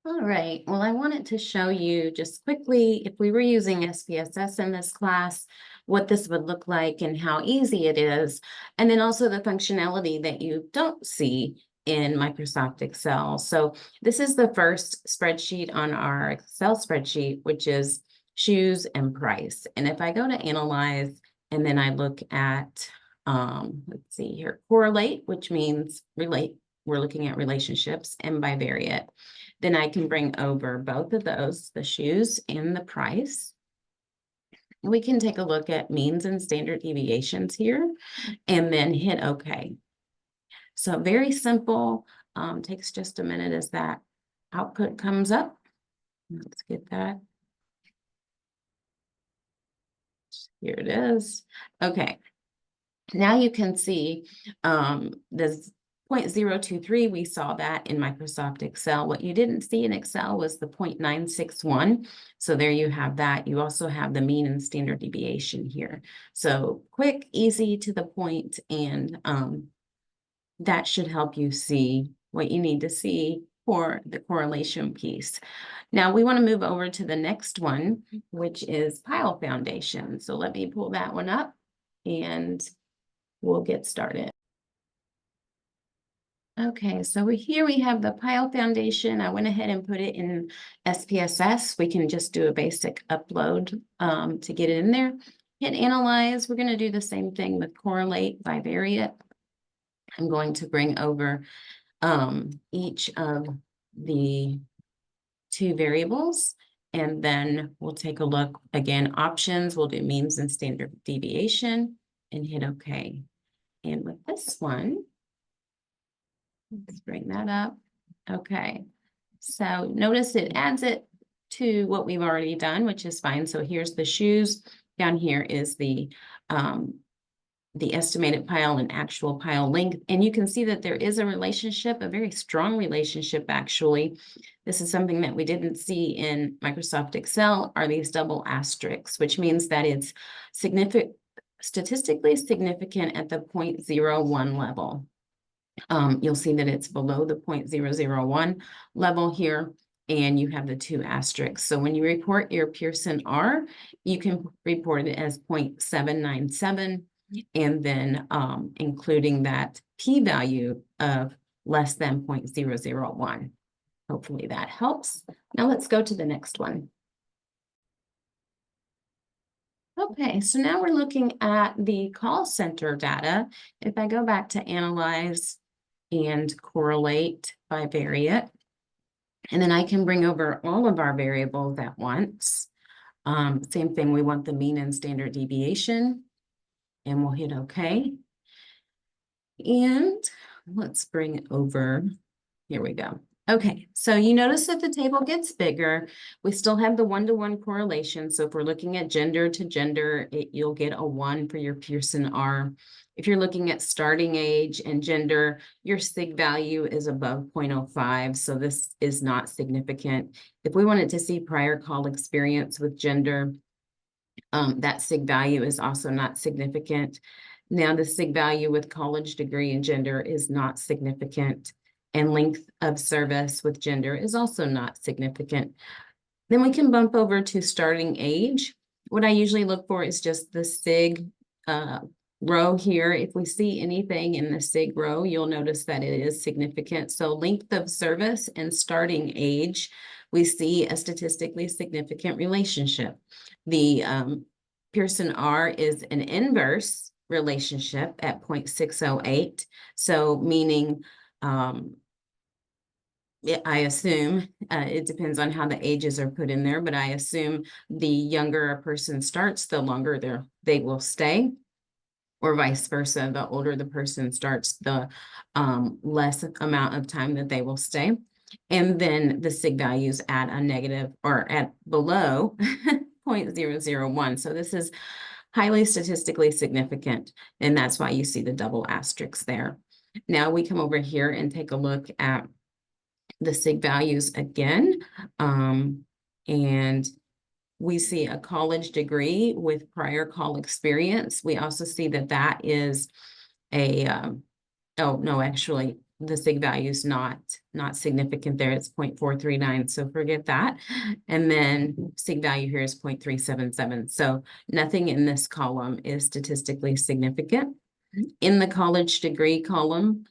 All right, well, I wanted to show you just quickly, if we were using SPSS in this class, what this would look like and how easy it is, and then also the functionality that you don't see in Microsoft Excel. So this is the first spreadsheet on our Excel spreadsheet, which is shoes and price. And if I go to analyze, and then I look at, let's see here, correlate, which means relate, we're looking at relationships, and bivariate. Then I can bring over both of those, the shoes and the price. We can take a look at means and standard deviations here and then hit OK. So very simple, takes just a minute as that output comes up. Let's get that. Here it is. Okay. Now you can see this 0.023, we saw that in Microsoft Excel. What you didn't see in Excel was the 0.961. So there you have that. You also have the mean and standard deviation here. So quick, easy, to the point, and that should help you see what you need to see for the correlation piece. Now we want to move over to the next one, which is pile foundation. So let me pull that one up and we'll get started. Okay, so here we have the pile foundation. I went ahead and put it in SPSS. We can just do a basic upload to get it in there. Hit analyze. We're going to do the same thing with correlate, bivariate. I'm going to bring over each of the two variables, and then we'll take a look again. Options, we'll do means and standard deviation and hit OK. And with this one, let's bring that up. Okay, so notice it adds it to what we've already done, which is fine. So here's the shoes. Down here is the estimated pile and actual pile length. And you can see that there is a relationship, a very strong relationship, actually. This is something that we didn't see in Microsoft Excel, are these double asterisks, which means that it's statistically significant at the 0.01 level. You'll see that it's below the 0.001 level here, and you have the two asterisks. So when you report your Pearson R, you can report it as 0.797, and then including that p-value of less than 0.001. Hopefully that helps. Now let's go to the next one. Okay, so now we're looking at the call center data. If I go back to analyze and correlate bivariate, and then I can bring over all of our variables at once. Same thing, we want the mean and standard deviation, and we'll hit OK. And let's bring it over. Here we go. Okay, so you notice that the table gets bigger. We still have the one-to-one correlation. So if we're looking at gender to gender, you'll get a 1 for your Pearson R. If you're looking at starting age and gender, your SIG value is above 0.05, so this is not significant. If we wanted to see prior call experience with gender, that SIG value is also not significant. Now the SIG value with college degree and gender is not significant, and length of service with gender is also not significant. Then we can bump over to starting age. What I usually look for is just the SIG row here. If we see anything in the SIG row, you'll notice that it is significant. So length of service and starting age, we see a statistically significant relationship. The Pearson R is an inverse relationship at 0.608. So meaning, I assume, it depends on how the ages are put in there, but I assume the younger a person starts, the longer they will stay, or vice versa. The older the person starts, the less amount of time that they will stay. And then the SIG values at a negative or at below 0.001. So this is highly statistically significant, and that's why you see the double asterisks there. Now we come over here and take a look at the SIG values again, and we see a college degree with prior call experience. We also see that that is a, oh no, actually, the sig value is not significant there. It's 0.439, so forget that. And then sig value here is 0.377. So nothing in this column is statistically significant. In the college degree column,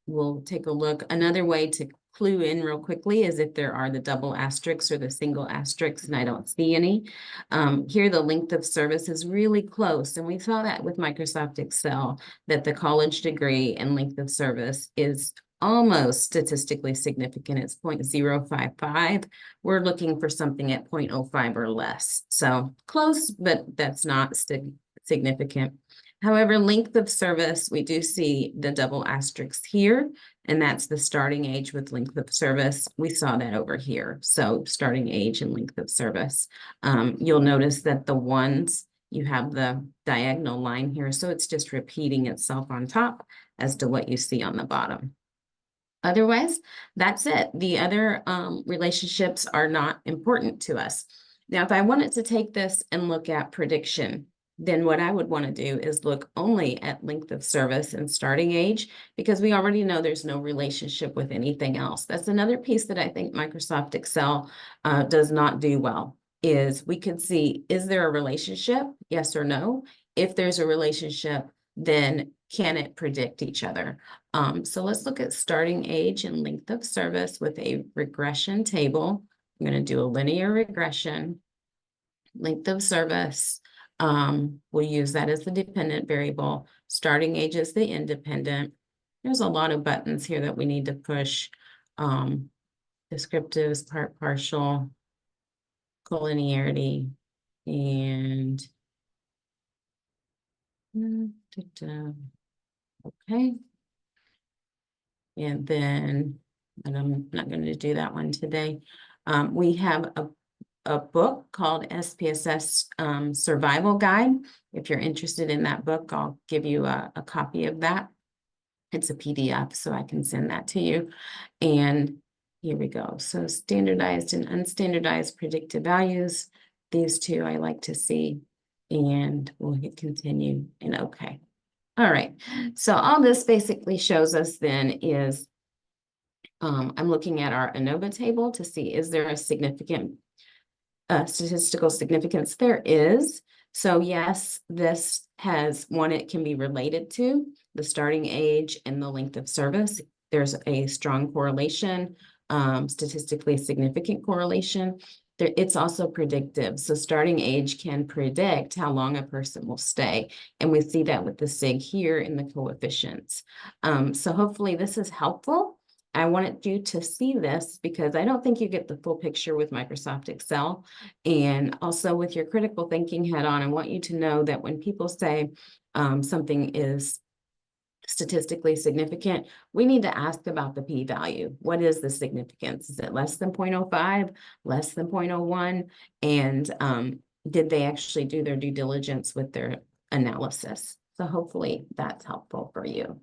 we'll take a look. Another way to clue in real quickly is if there are the double asterisks or the single asterisks, and I don't see any. Here, the length of service is really close, and we saw that with Microsoft Excel, that the college degree and length of service is almost statistically significant. It's 0.055. We're looking for something at 0.05 or less. So close, but that's not significant. However, length of service, we do see the double asterisks here, and that's the starting age with length of service. We saw that over here. So starting age and length of service. You'll notice that the ones, you have the diagonal line here, so it's just repeating itself on top as to what you see on the bottom. Otherwise, that's it. The other relationships are not important to us. Now, if I wanted to take this and look at prediction, then what I would want to do is look only at length of service and starting age, because we already know there's no relationship with anything else. That's another piece that I think Microsoft Excel does not do well, is we could see, is there a relationship? Yes or no? If there's a relationship, then can it predict each other? So let's look at starting age and length of service with a regression table. I'm going to do a linear regression, length of service. We'll use that as the dependent variable. Starting age is the independent. There's a lot of buttons here that we need to push. Descriptives, part partial, collinearity, and okay. And then, but I'm not going to do that one today. We have a book called SPSS Survival Guide. If you're interested in that book, I'll give you a copy of that. It's a PDF, so I can send that to you. And here we go. So standardized and unstandardized predictive values. These two I like to see. And we'll hit continue and okay. All right. So all this basically shows us then is I'm looking at our ANOVA table to see, is there a significant statistical significance? There is. So yes, this has one, it can be related to the starting age and the length of service. There's a strong correlation, statistically significant correlation. It's also predictive. So starting age can predict how long a person will stay. And we see that with the SIG here in the coefficients. So hopefully this is helpful. I wanted you to see this because I don't think you get the full picture with Microsoft Excel. And also with your critical thinking hat on, I want you to know that when people say something is statistically significant, we need to ask about the p-value. What is the significance? Is it less than 0.05, less than 0.01? And did they actually do their due diligence with their analysis? So hopefully that's helpful for you.